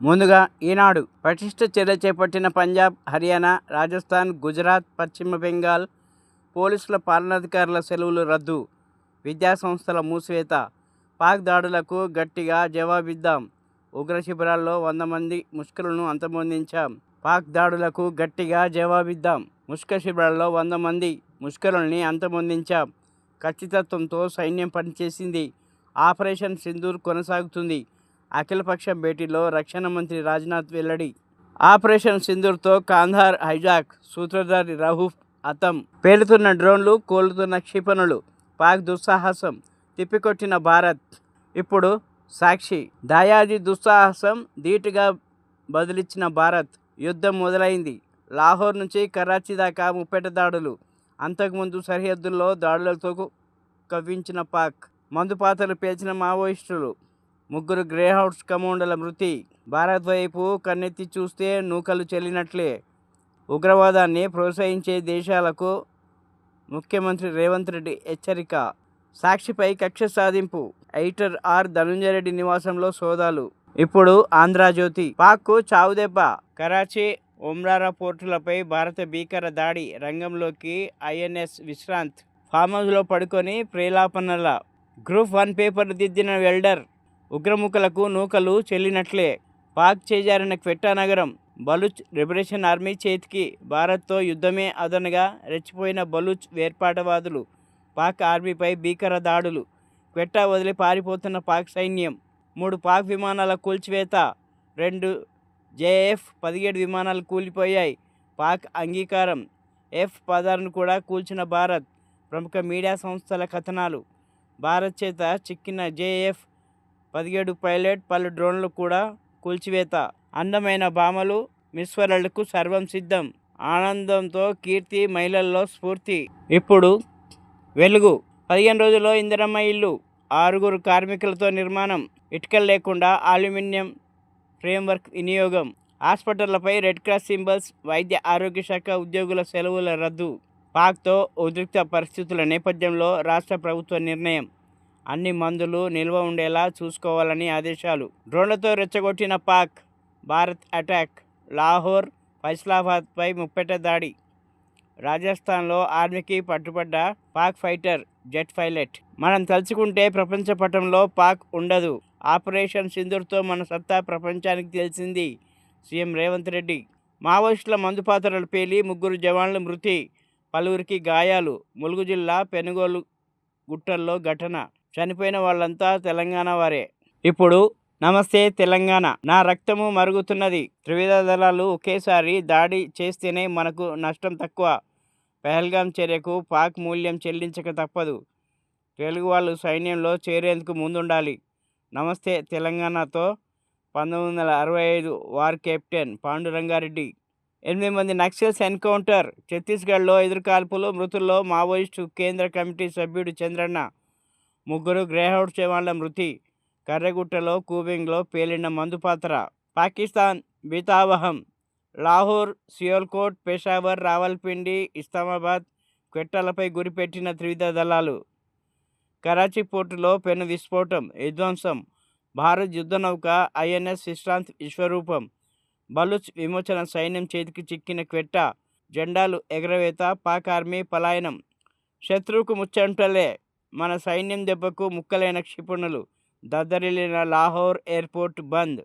ముందుగా ఈనాడు. పటిష్ట చర్య చేపట్టిన పంజాబ్, హర్యానా, రాజస్థాన్, గుజరాత్, పశ్చిమ బెంగాల్ పోలీసుల పాలనాధికారుల సెలవులు రద్దు. విద్యాసంస్థల మూసివేత. పాక్ దాడులకు గట్టిగా జవాబిద్దాం. ఉగ్ర శిబిరాల్లో 100 మంది ముష్కరులను అంతమొందించాం. పాక్ దాడులకు గట్టిగా జవాబిద్దాం. ముష్కర శిబిరాల్లో 100 మంది ముష్కరుల్ని అంతమొందించాం. ఖచ్చితత్వంతో సైన్యం పనిచేసింది. ఆపరేషన్ సింధూర్ కొనసాగుతుంది. అఖిలపక్షం భేటీలో రక్షణ మంత్రి రాజ్నాథ్ వెల్లడి. ఆపరేషన్ సింధూర్తో కాందహార్ హైజాక్, సూత్రధారి రహూఫ్ హతం. పేలుతున్న డ్రోన్లు, కోలుతున్న క్షిపణులు. పాక్ దుస్సాహసం తిప్పికొట్టిన భారత్. ఇప్పుడు సాక్షి. దాయాది దుస్సాహసం ధీటుగా బదులిచ్చిన భారత్. యుద్ధం మొదలైంది. లాహోర్ నుంచి కరాచీ దాకా ముప్పెట దాడులు. అంతకుముందు సరిహద్దుల్లో దాడులతో కవ్వించిన పాక్. మందుపాతలు పేల్చిన మావోయిస్టులు. 3 గ్రేహౌండ్స్ కమాండోల మృతి. భారత్ వైపు కన్నెత్తి చూస్తే నూకలు చెల్లినట్లే. ఉగ్రవాదాన్ని ప్రోత్సహించే దేశాలకు ముఖ్యమంత్రి రేవంత్ రెడ్డి హెచ్చరిక. సాక్షిపై కక్ష సాధింపు. ఎడిటర్ ఆర్ ధనుంజయ రెడ్డి నివాసంలో సోదాలు. ఇప్పుడు ఆంధ్రజ్యోతి. పాక్కు చావుదెబ్బ. కరాచీ, ఒమ్రారా పోర్టులపై భారత భీకర దాడి. రంగంలోకి ఐఎన్ఎస్ విశ్రాంత్. ఫామ్ హౌస్లో పడుకొని ప్రేలాపనల. గ్రూప్ 1 పేపర్ దిద్దిన వెల్డర్. ఉగ్రముఖులకు నూకలు చెల్లినట్లే. పాక్ చేజారిన క్వెట్టా నగరం. బలూచ్ లిబరేషన్ ఆర్మీ చేతికి. భారత్తో యుద్ధమే అదనుగా రెచ్చిపోయిన బలూచ్ వేర్పాటువాదులు. పాక్ ఆర్మీపై భీకర దాడులు. క్వెట్టా వదిలి పారిపోతున్న పాక్ సైన్యం. 3 పాక్ విమానాల కూల్చివేత. 2 JF-17 విమానాలు కూలిపోయాయి. పాక్ అంగీకారం. F-16ను కూడా కూల్చిన భారత్. ప్రముఖ మీడియా సంస్థల కథనాలు. భారత్ చేత చిక్కిన JF-17 పైలట్, పలు డ్రోన్లు కూడా కూల్చివేత. అందమైన భామలు. మిస్ వరల్డ్కు సర్వం సిద్ధం. ఆనందంతో కీర్తి, మహిళల్లో స్ఫూర్తి. ఇప్పుడు వెలుగు. 15 రోజుల్లో ఇందిరమ్మ ఇల్లు. 6 కార్మికులతో నిర్మాణం. ఇటుకలు లేకుండా అల్యూమినియం ఫ్రేమ్వర్క్ వినియోగం. హాస్పిటళ్లపై రెడ్ క్రాస్ సింబల్స్. వైద్య ఆరోగ్య శాఖ ఉద్యోగుల సెలవుల రద్దు. పాక్తో ఉద్రిక్త పరిస్థితుల నేపథ్యంలో రాష్ట్ర ప్రభుత్వ నిర్ణయం. అన్ని మందులు నిల్వ ఉండేలా చూసుకోవాలని ఆదేశాలు. డ్రోన్లతో రెచ్చగొట్టిన పాక్. భారత్ అటాక్. లాహోర్, ఫైసలాబాద్పై ముప్పెట దాడి. రాజస్థాన్లో ఆర్మీకి పట్టుబడ్డ పాక్ ఫైటర్ జెట్ పైలట్. మనం తలుచుకుంటే ప్రపంచ పటంలో పాక్ ఉండదు. ఆపరేషన్ సింధూర్తో మన సత్తా ప్రపంచానికి తెలిసింది. సీఎం రేవంత్ రెడ్డి. మావోయిస్టుల మందుపాత్రలు పేలి 3 జవాన్లు మృతి. పలువురికి గాయాలు. ములుగు జిల్లా పెనుగోలు గుట్టల్లో ఘటన. చనిపోయిన వాళ్ళంతా తెలంగాణ వారే. ఇప్పుడు నమస్తే తెలంగాణ. నా రక్తము మరుగుతున్నది. త్రివిధ దళాలు ఒకేసారి దాడి చేస్తేనే మనకు నష్టం తక్కువ. పహల్గాం చర్యకు పాక్ మూల్యం చెల్లించక తప్పదు. తెలుగు వాళ్ళు సైన్యంలో చేరేందుకు ముందుండాలి. నమస్తే తెలంగాణతో 1965 వార్ కెప్టెన్ పాండురంగారెడ్డి. 8 మంది నక్సల్స్ ఎన్కౌంటర్. ఛత్తీస్గఢ్లో ఎదురుకాల్పులు. మృతుల్లో మావోయిస్టు కేంద్ర కమిటీ సభ్యుడు చంద్రన్న. 3 గ్రేహౌండ్ జవాన్ల మృతి. కర్రెగుట్టలో కూబింగ్లో పేలిన మందుపాత్ర. పాకిస్తాన్ భీతావహం. లాహోర్, సియాల్కోట్, పెషావర్, రావల్పిండి, ఇస్లామాబాద్, క్వెట్టాలపై గురిపెట్టిన త్రివిధ దళాలు. కరాచీ పోర్టులో పెను విస్ఫోటం, విధ్వంసం. భారత్ యుద్ధనౌక ఐఎన్ఎస్ విశ్రాంత్ విశ్వరూపం. బలూచ్ విమోచన సైన్యం చేతికి చిక్కిన క్వెట్టా. జెండాలు ఎగరవేత. పాక్ ఆర్మీ పలాయనం. శత్రువుకు ముచ్చంటలే. మన సైన్యం దెబ్బకు ముక్కలైన క్షిపణులు. దద్దరిల్లిన లాహోర్ ఎయిర్పోర్ట్ బంద్.